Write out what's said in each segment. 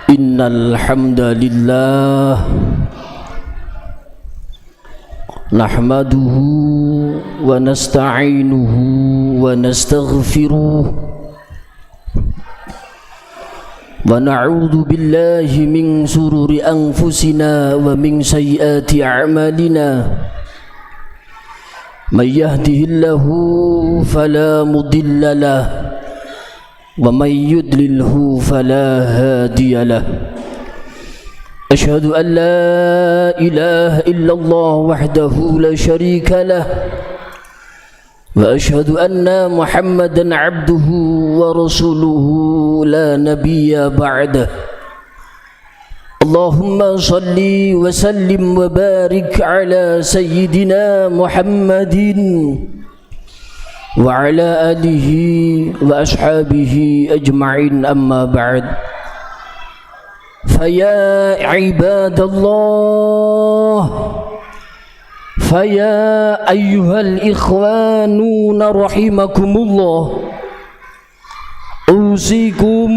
Innal hamdalillah nahmaduhu wa nasta'inuhu wa nastaghfiruh wa na'udzu billahi min sururi anfusina wa min sayyiati a'malina may yahdihillahu fala mudilla lahu wa may yudlilhu fala hadiya lahu. Asyhadu an la ilaha illallah wahdahu la syarika lah wa asyhadu anna Muhammadan abduhu wa rasuluhu la nabiyya ba'dah. Allahumma salli wa sallim wa barik ala sayyidina Muhammadin wa ala alihi wa ashabihi ajma'in, amma ba'd. فيا عباد الله فيا أيها الإخوانون رحمكم الله أوصيكم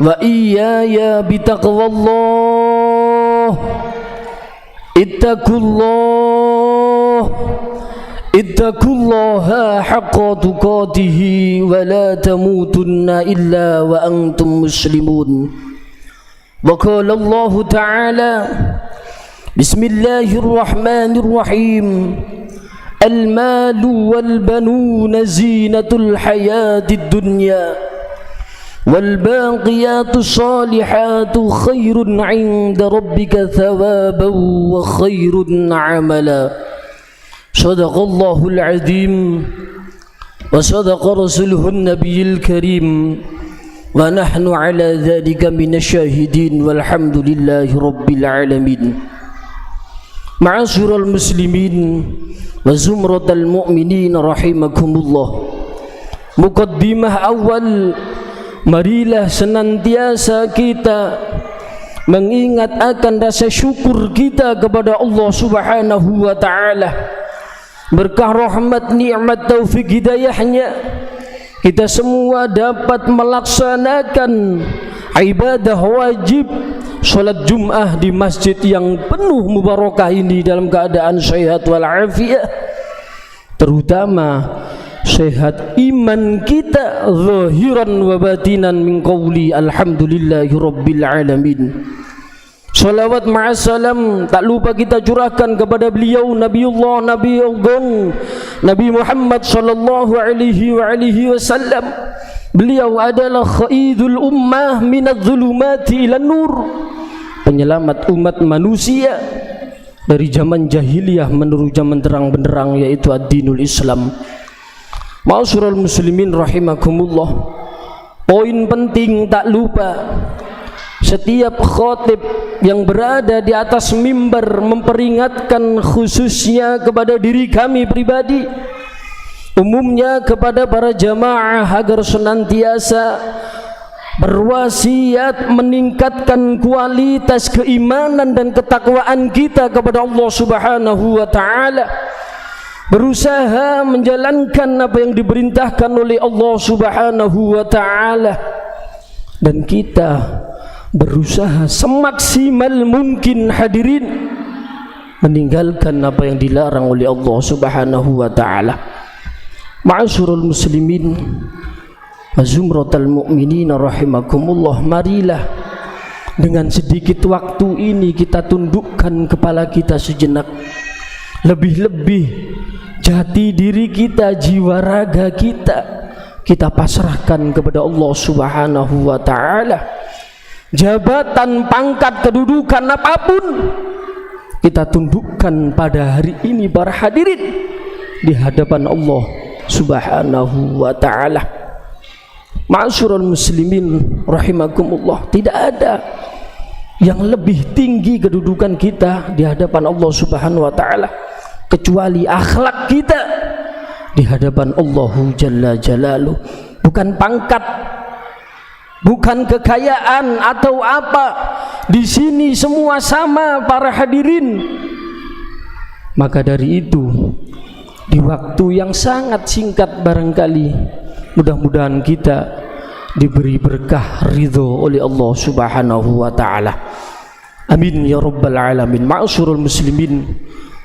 وإياي بتقوى الله. اتقوا الله حق تقاته ولا تموتن إلا وأنتم مسلمون. وقال الله تعالى بسم الله الرحمن الرحيم المال والبنون زينة الحياة الدنيا والباقيات الصالحات خير عند ربك ثوابا وخير عملا. صدق الله العظيم وصدق رسوله النبي الكريم wa nahnu ala dzalika minasyahidin walhamdulillahi rabbil alamin. Ma'asyiral muslimin wa zumratal mu'minin rahimakumullah. Muqaddimah awal, marilah senantiasa kita mengingat akan rasa syukur kita kepada Allah Subhanahu wa taala. Berkah rahmat, nikmat, taufik hidayahnya, kita semua dapat melaksanakan ibadah wajib salat Jum'ah di masjid yang penuh mubarakah ini dalam keadaan sehat walafiat, terutama sehat iman kita zahiran wa batinan min qawli alhamdulillahi rabbil alamin. Salawat ma'assalam tak lupa kita curahkan kepada beliau Nabiullah Nabi Agung Nabi Muhammad sallallahu alaihi wasallam. Beliau adalah khaidul ummah minadh-dhulumati ilan nur, penyelamat umat manusia dari zaman jahiliyah menuju zaman terang benderang, yaitu ad-dinul Islam. Ma'asyiral muslimin rahimakumullah. Poin penting tak lupa, setiap khatib yang berada di atas mimbar memperingatkan khususnya kepada diri kami pribadi, umumnya kepada para jamaah, agar senantiasa berwasiat meningkatkan kualitas keimanan dan ketakwaan kita kepada Allah Subhanahu wa taala, berusaha menjalankan apa yang diperintahkan oleh Allah Subhanahu wa taala, dan kita berusaha semaksimal mungkin hadirin meninggalkan apa yang dilarang oleh Allah Subhanahu wa taala. Ma'asyiral muslimin wa zumratal mu'minin rahimakumullah. Marilah dengan sedikit waktu ini kita tundukkan kepala kita sejenak, lebih-lebih jati diri kita, jiwa raga kita pasrahkan kepada Allah Subhanahu wa taala. Jabatan, pangkat, kedudukan apapun kita tundukkan pada hari ini para hadirin di hadapan Allah Subhanahu wa taala. Ma'asyiral muslimin rahimakumullah, tidak ada yang lebih tinggi kedudukan kita di hadapan Allah Subhanahu wa taala kecuali akhlak kita di hadapan Allah Jalla Jalaluh. Bukan pangkat, bukan kekayaan atau apa. Di sini semua sama para hadirin. Maka dari itu, di waktu yang sangat singkat barangkali, mudah-mudahan kita diberi berkah ridho oleh Allah Subhanahu wa ta'ala. Amin ya rabbal alamin. Ma'asyiral muslimin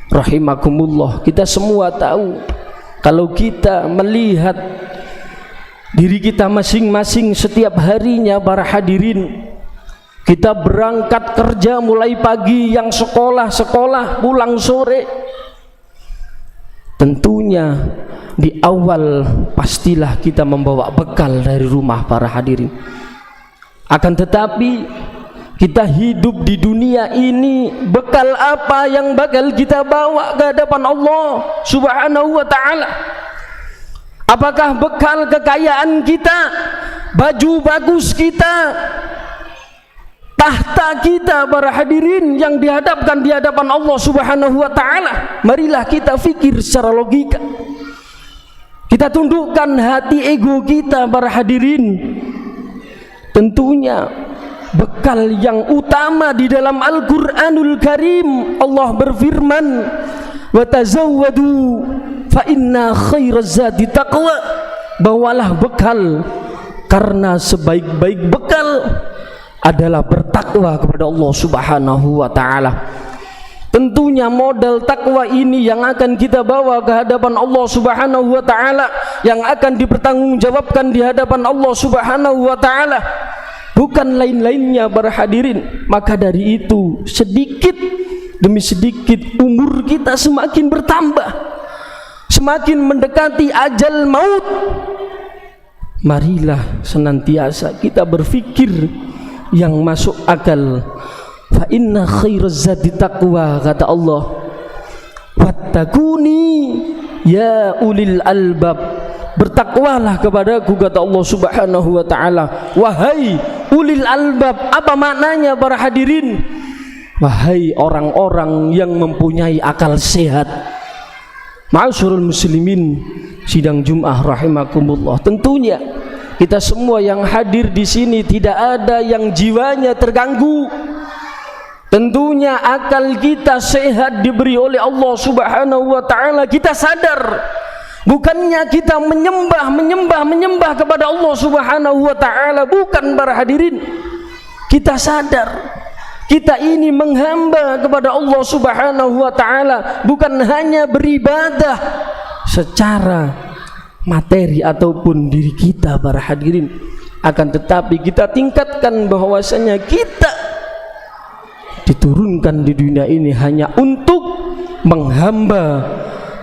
rahimakumullah, kita semua tahu kalau kita melihat diri kita masing-masing setiap harinya, para hadirin, kita berangkat kerja mulai pagi, yang sekolah pulang sore. Tentunya di awal pastilah kita membawa bekal dari rumah, para hadirin. Akan tetapi kita hidup di dunia ini, bekal apa yang bakal kita bawa ke hadapan Allah Subhanahu wa ta'ala? Apakah bekal kekayaan kita, baju bagus kita, tahta kita, para hadirin, yang dihadapkan di hadapan Allah Subhanahu wa ta'ala? Marilah kita fikir secara logika. Kita tundukkan hati ego kita, para hadirin. Tentunya bekal yang utama di dalam Al-Qur'anul Karim, Allah berfirman, wa tazawwadu fa inna khairaz zadi taqwa. Bawalah bekal, karena sebaik-baik bekal adalah bertakwa kepada Allah Subhanahu wa ta'ala. Tentunya modal takwa ini yang akan kita bawa ke hadapan Allah Subhanahu wa ta'ala, yang akan dipertanggungjawabkan di hadapan Allah Subhanahu wa ta'ala, bukan lain-lainnya, para hadirin. Maka dari itu, sedikit demi sedikit umur kita semakin bertambah, semakin mendekati ajal maut. Marilah senantiasa kita berfikir yang masuk akal. Fa inna khairaz zadi taqwa, kata Allah. Wattaquni ya ulil albab. Bertakwalah kepadaku, kata Allah Subhanahu wa ta'ala, wahai ulil albab. Apa maknanya, para hadirin? Wahai orang-orang yang mempunyai akal sehat. Ma'asyiral muslimin sidang Jum'ah rahimakumullah. Tentunya kita semua yang hadir di sini tidak ada yang jiwanya terganggu. Tentunya akal kita sehat diberi oleh Allah Subhanahu wa ta'ala. Kita sadar, bukannya kita menyembah kepada Allah Subhanahu wa ta'ala, bukan, para hadirin. Kita sadar kita ini menghamba kepada Allah Subhanahu wa ta'ala, bukan hanya beribadah secara materi ataupun diri kita, para hadirin. Akan tetapi kita tingkatkan bahwasanya kita diturunkan di dunia ini hanya untuk menghamba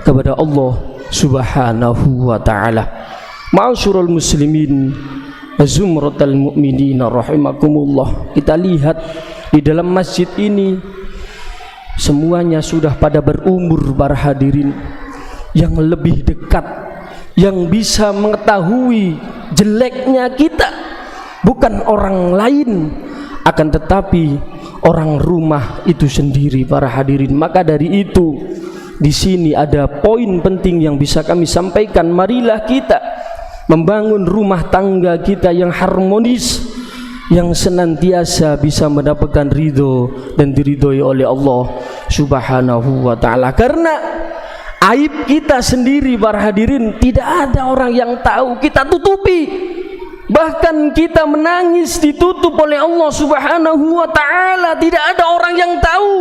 kepada Allah Subhanahu wa ta'ala. Ma'asyiral muslimin zumratal mu'minin rahimakumullah. Kita lihat di dalam masjid ini semuanya sudah pada berumur, para hadirin. Yang lebih dekat, yang bisa mengetahui jeleknya kita, bukan orang lain, akan tetapi orang rumah itu sendiri, para hadirin. Maka dari itu, di sini ada poin penting yang bisa kami sampaikan. Marilah kita membangun rumah tangga kita yang harmonis, yang senantiasa bisa mendapatkan ridho dan diridhoi oleh Allah Subhanahu wa ta'ala. Karena aib kita sendiri, para hadirin, tidak ada orang yang tahu. Kita tutupi. Bahkan kita menangis ditutup oleh Allah Subhanahu wa ta'ala. Tidak ada orang yang tahu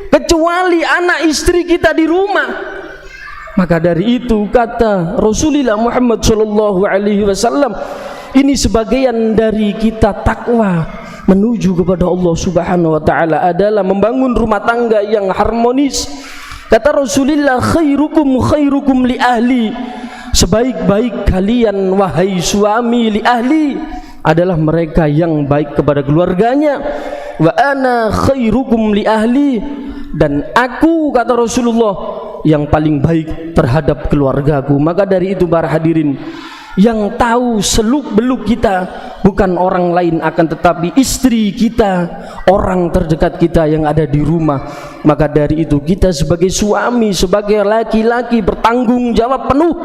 kecuali anak istri kita di rumah. Maka dari itu kata Rasulullah Muhammad sallallahu alaihi wasallam, ini sebagian dari kita takwa menuju kepada Allah Subhanahu wa ta'ala adalah membangun rumah tangga yang harmonis. Kata Rasulullah, khairukum li ahli. Sebaik-baik kalian, wahai suami, li ahli, adalah mereka yang baik kepada keluarganya. Wa ana khairukum li ahli, dan aku, kata Rasulullah, yang paling baik terhadap keluargaku. Maka dari itu, para hadirin, yang tahu seluk-beluk kita bukan orang lain, akan tetapi istri kita, orang terdekat kita yang ada di rumah. Maka dari itu kita sebagai suami, sebagai laki-laki, bertanggung jawab penuh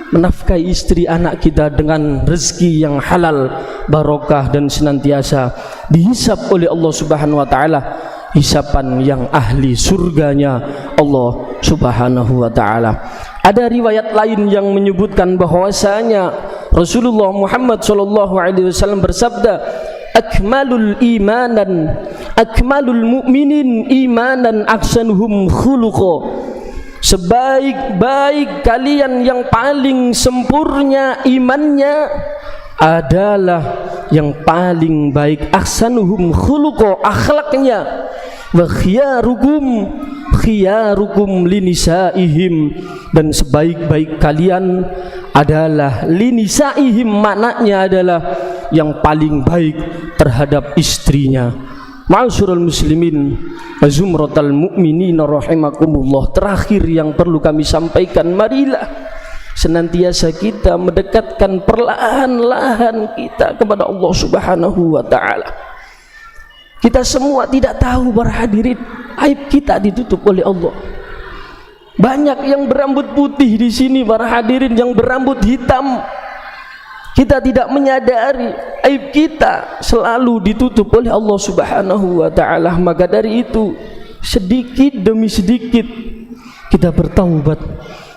menafkahi istri anak kita dengan rezeki yang halal, barokah, dan senantiasa dihisap oleh Allah Subhanahu wa ta'ala hisapan yang ahli surganya Allah Subhanahu wa ta'ala. Ada riwayat lain yang menyebutkan bahwasanya Rasulullah Muhammad sallallahu alaihi wasallam bersabda, akmalul mu'minin imanan ahsanuhum khuluqa. Sebaik-baik kalian, yang paling sempurna imannya adalah yang paling baik ahsanuhum khuluqa, akhlaknya. Wa khiyarukum linisaihim, dan sebaik-baik kalian adalah linisaihim, maknanya adalah yang paling baik terhadap istrinya. Ma'asyiral muslimin wa zumratal mu'minin rahimakumullah. Terakhir yang perlu kami sampaikan, marilah senantiasa kita mendekatkan perlahan-lahan kita kepada Allah Subhanahu wa taala. Kita semua tidak tahu, para hadirin, aib kita ditutup oleh Allah. Banyak yang berambut putih di sini, para hadirin, yang berambut hitam. Kita tidak menyadari aib kita selalu ditutup oleh Allah Subhanahu wa taala. Maka dari itu, sedikit demi sedikit kita bertaubat,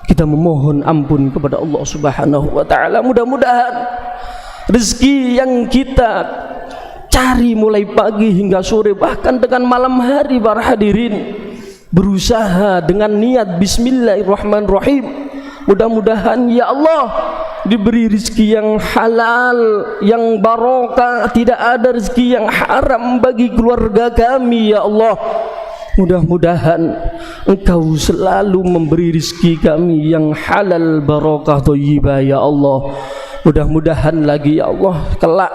kita memohon ampun kepada Allah Subhanahu wa taala. Mudah-mudahan rezeki yang kita cari mulai pagi hingga sore, bahkan dengan malam hari, para hadirin, berusaha dengan niat bismillahirrahmanirrahim. Mudah-mudahan ya Allah diberi rezeki yang halal, yang barokah, tidak ada rezeki yang haram bagi keluarga kami ya Allah. Mudah-mudahan Engkau selalu memberi rezeki kami yang halal, barokah, thayyibah ya Allah. Mudah-mudahan lagi ya Allah, kelak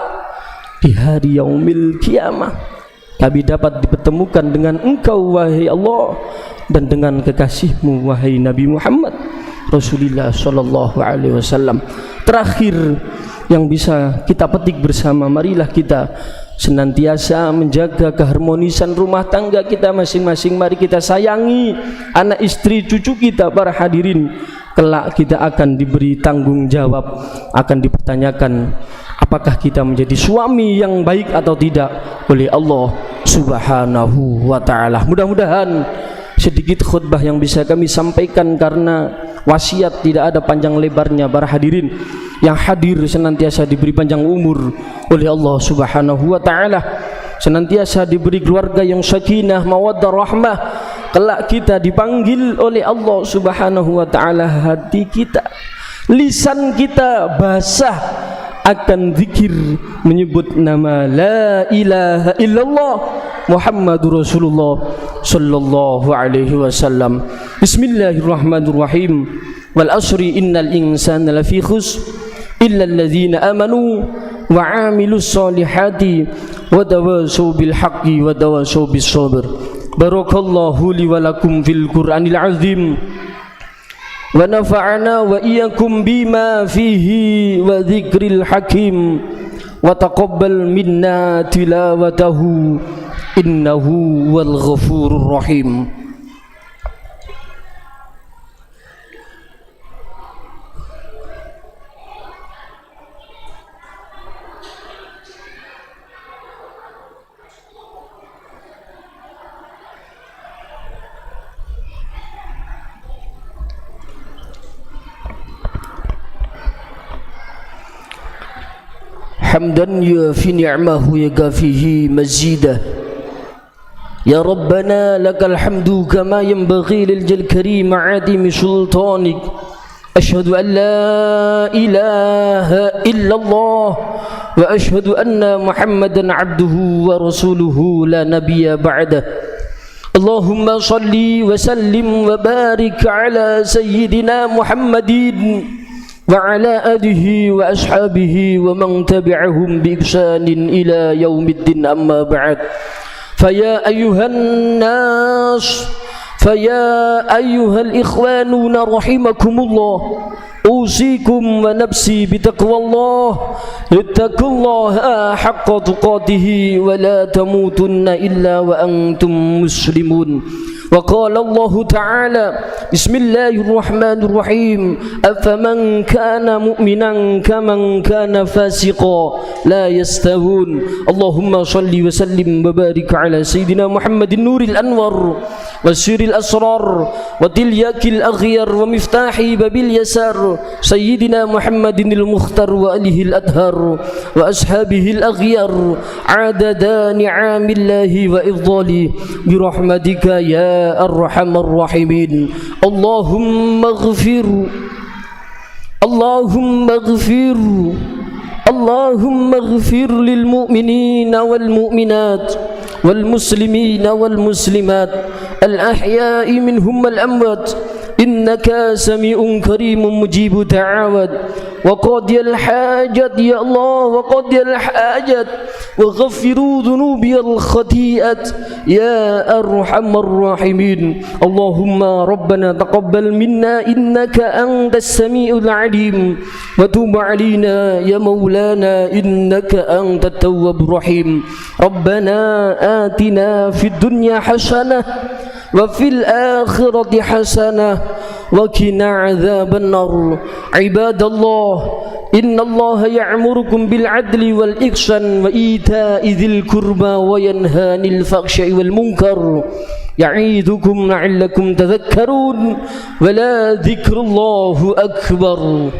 di hari yaumil kiamah kami dapat dipertemukan dengan Engkau wahai Allah, dan dengan kekasih-Mu wahai Nabi Muhammad Rasulullah sallallahu alaihi wasallam. Terakhir yang bisa kita petik bersama, marilah kita senantiasa menjaga keharmonisan rumah tangga kita masing-masing. Mari kita sayangi anak istri cucu kita, para hadirin. Kelak kita akan diberi tanggung jawab, akan dipertanyakan apakah kita menjadi suami yang baik atau tidak oleh Allah Subhanahu wa taala. Mudah-mudahan sedikit khutbah yang bisa kami sampaikan, karena wasiat tidak ada panjang lebarnya, para hadirin. Yang hadir senantiasa diberi panjang umur oleh Allah Subhanahu wa taala, senantiasa diberi keluarga yang sakinah, mawaddah, rahmah. Kelak kita dipanggil oleh Allah Subhanahu wa taala, hati kita, lisan kita basah akan zikir menyebut nama la ilaha illallah Muhammadur Rasulullah sallallahu alaihi wasallam. Bismillahirrahmanirrahim. Wal asri innal insana lafi khusr illa alladhina amanu wa 'amilus solihati wa tawasaw bil haqqi wa tawasaw bis sabr. Barakallahu li wa lakum fil Qur'anil azim. Wa nafa'ana wa iyyakum bima fihi wa dzikril hakim, wa taqabbal minna tilawatahu innahu wal ghafurur rahim. حمدا يوافي نعمه ويكافيه مزيدا. يا ربنا لك الحمد كما ينبغي للجلال الكريم عظيم سلطانك. أشهد أن لا إله إلا الله وأشهد أن محمدا عبده ورسوله لا نبي بعده. اللهم صل وسلم وبارك على سيدنا محمد وعلى آله وأصحابه ومن تبعهم بإحسان إلى يوم الدين. أما بعد، فيا أيها الناس، فيا أيها الإخوانون رحمكم الله، أوصيكم ونفسي بتقوى الله. اتقوا الله حق تقاته ولا تموتن إلا وأنتم مسلمون. وقال الله تعالى: بسم الله الرحمن الرحيم. أفمن كان مؤمنا كمن كان فاسقا لا يستوون. اللهم صل وسلم وبارك على سيدنا محمد النور الأنور وسر الأسرار وتلياك الأغيار ومفتاح باب اليسار سيدنا محمد المختار وآله الأطهار وأصحابه الأغيار عدد نعم الله وإفضاله برحمتك يا أرحم الراحمين اللهم اغفر اللهم اغفر للمؤمنين والمؤمنات والمسلمين والمسلمات الأحياء منهم والأموات إنك سميع كريم مجيب دعوات وقاضي الحاجات يا الله وقاضي الحاجات وغفروا ذنوبي الخطيئات يا أرحم الراحمين اللهم ربنا تقبل منا إنك أنت السميع العليم وتوب علينا يا مولانا إنك أنت التواب الرحيم ربنا آتنا في الدنيا حسنة وفي الآخرة حسنة وقنا عذاب النار عباد الله إن الله يأمركم بالعدل والإحسان وإيتاء ذي القربى وينهى عن الفحشاء والمنكر يعظكم لعلكم تذكرون ولا ذكر الله أكبر